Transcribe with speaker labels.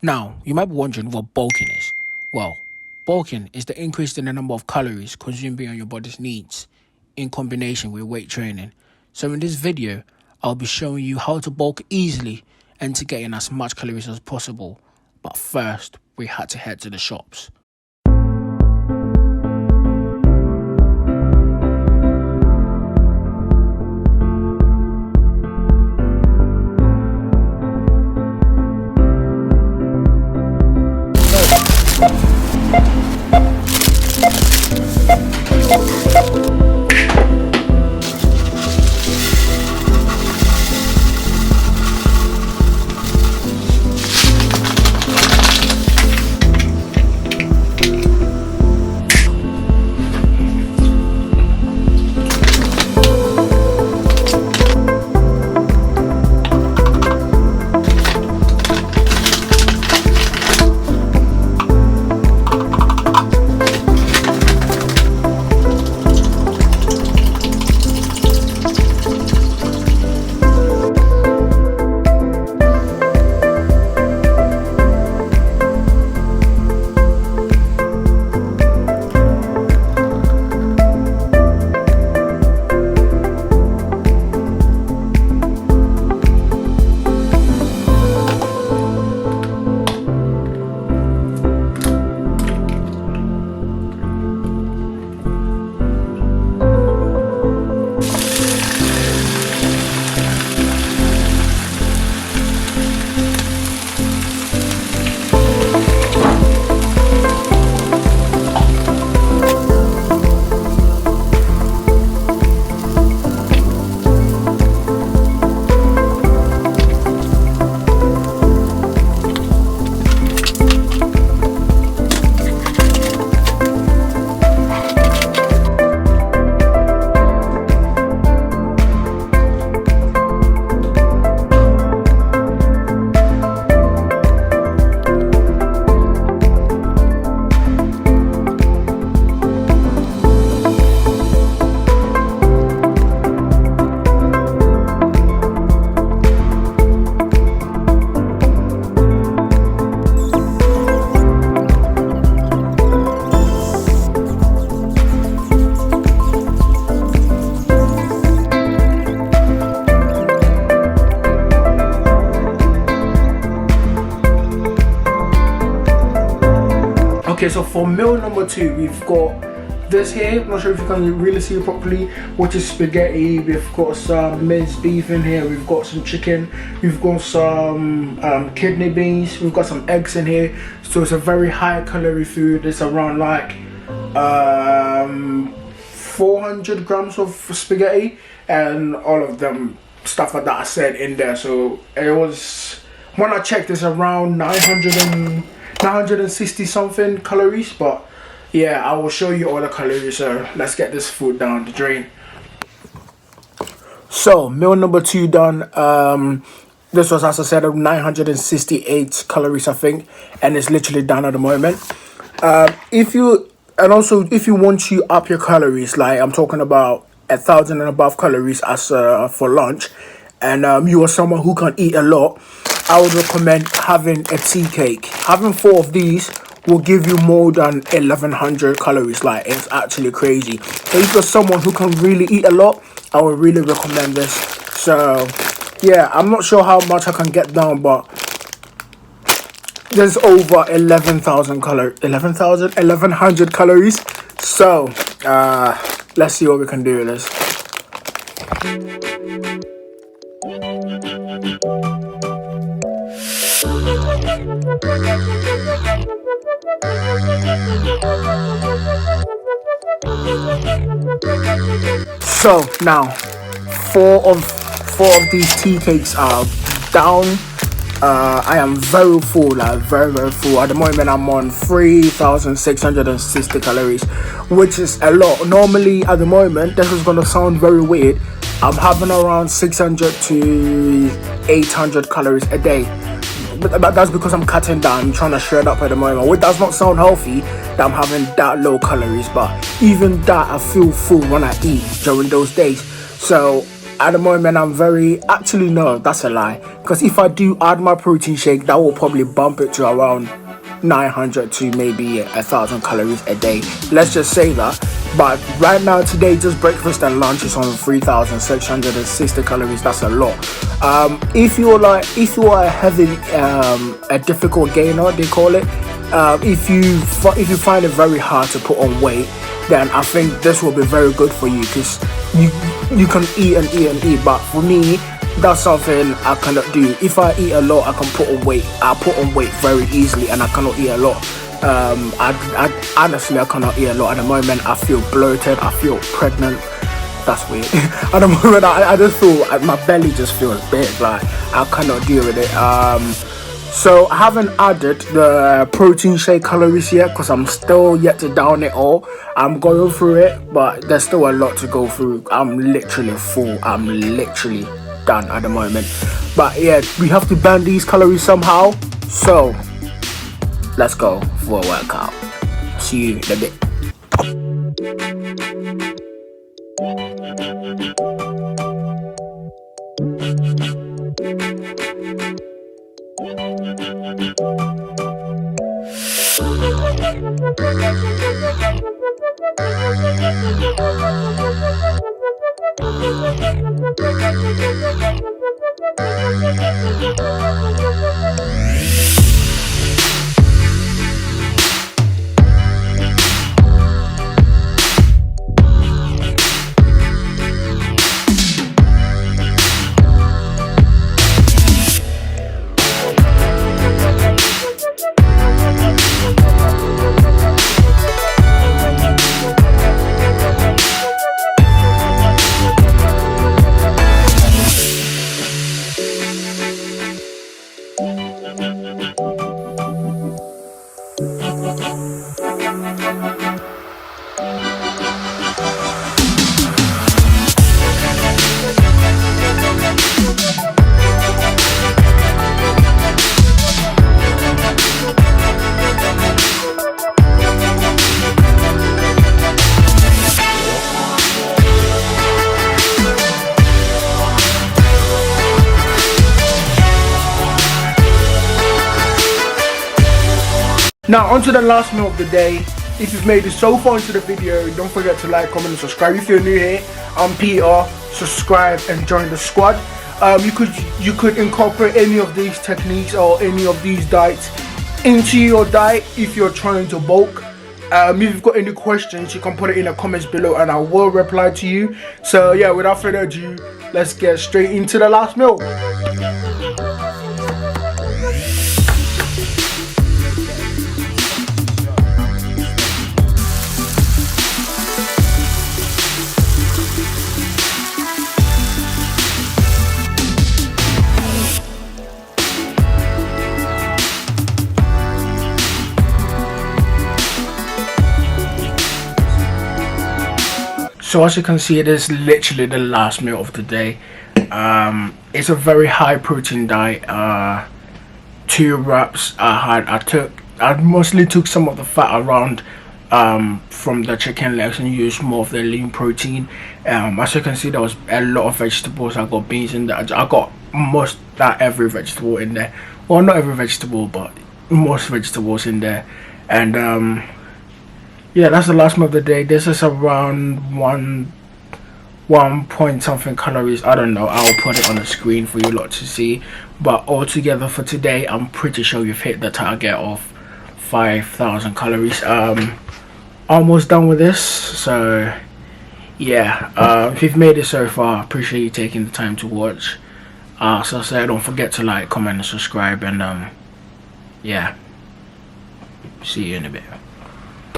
Speaker 1: Now, you might be wondering what bulking is. Well, bulking is the increase in the number of calories consumed beyond your body's needs in combination with weight training. So in this video, I'll be showing you how to bulk easily and to get in as much calories as possible. But first, we had to head to the shops. Okay, so for meal number 2, we've got this here. I'm not sure if you can really see it properly, which is spaghetti. We've got some minced beef in here. We've got some chicken. We've got some kidney beans. We've got some eggs in here. So it's a very high calorie food. It's around like 400 grams of spaghetti and all of them stuff like that I said in there. So it was, when I checked, it's around 960 something calories, but yeah, I will show you all the calories. So let's get this food down the drain. So meal number 2 done. This was, as I said, 968 calories I think, and it's literally done at the moment. If you want to up your calories, like I'm talking about 1,000 and above calories as for lunch, and you are someone who can eat a lot, I would recommend having a tea cake. Having 4 of these will give you more than 1,100 calories. Like, it's actually crazy. So if you're someone who can really eat a lot, I would really recommend this. So yeah, I'm not sure how much I can get down, but there's over 1,100 calories. So let's see what we can do with this. So now 4 of these tea cakes are down. I am very full, like very full. At the moment I'm on 3,660 calories, which is a lot. Normally at the moment, this is gonna sound very weird, I'm having around 600 to 800 calories a day. But that's because I'm cutting down, I'm trying to shred up at the moment. Which does not sound healthy that I'm having that low calories, but even that I feel full when I eat during those days. So at the moment I'm very, actually no, that's a lie, because if I do add my protein shake, that will probably bump it to around 900 to maybe 1,000 calories a day, let's just say that. But right now, today, just breakfast and lunch is on 3,660 calories. That's a lot. If you are a heavy, a difficult gainer, they call it. If you find it very hard to put on weight, then I think this will be very good for you, because you can eat and eat and eat. But for me, that's something I cannot do. If I eat a lot, I can put on weight. I put on weight very easily, and I cannot eat a lot. I honestly, I cannot eat a lot at the moment. I feel bloated, I feel pregnant. That's weird. At the moment, I just feel my belly just feels big, like I cannot deal with it. So I haven't added the protein shake calories yet, because I'm still yet to down it all. I'm going through it, but there's still a lot to go through. I'm literally full. I'm literally done at the moment. But yeah, we have to burn these calories somehow. So let's go for a workout. See you in a bit. Now on to the last meal of the day. If you've made it so far into the video, don't forget to like, comment and subscribe. If you're new here, I'm Peter. Subscribe and join the squad. You could incorporate any of these techniques or any of these diets into your diet if you're trying to bulk. If you've got any questions, you can put it in the comments below and I will reply to you. So yeah, without further ado, let's get straight into the last meal. So as you can see, it is literally the last meal of the day. It's a very high protein diet. 2 wraps I mostly took some of the fat around from the chicken legs and used more of the lean protein. As you can see, there was a lot of vegetables. I got beans in there. I got every vegetable in there. Well, not every vegetable, but most vegetables in there. And yeah, that's the last meal of the day. This is around one point something calories. I don't know, I'll put it on the screen for you lot to see. But altogether for today, I'm pretty sure you've hit the target of 5,000 calories. Almost done with this. So yeah, if you've made it so far, I appreciate you taking the time to watch. So I say, don't forget to like, comment and subscribe, and yeah, see you in a bit.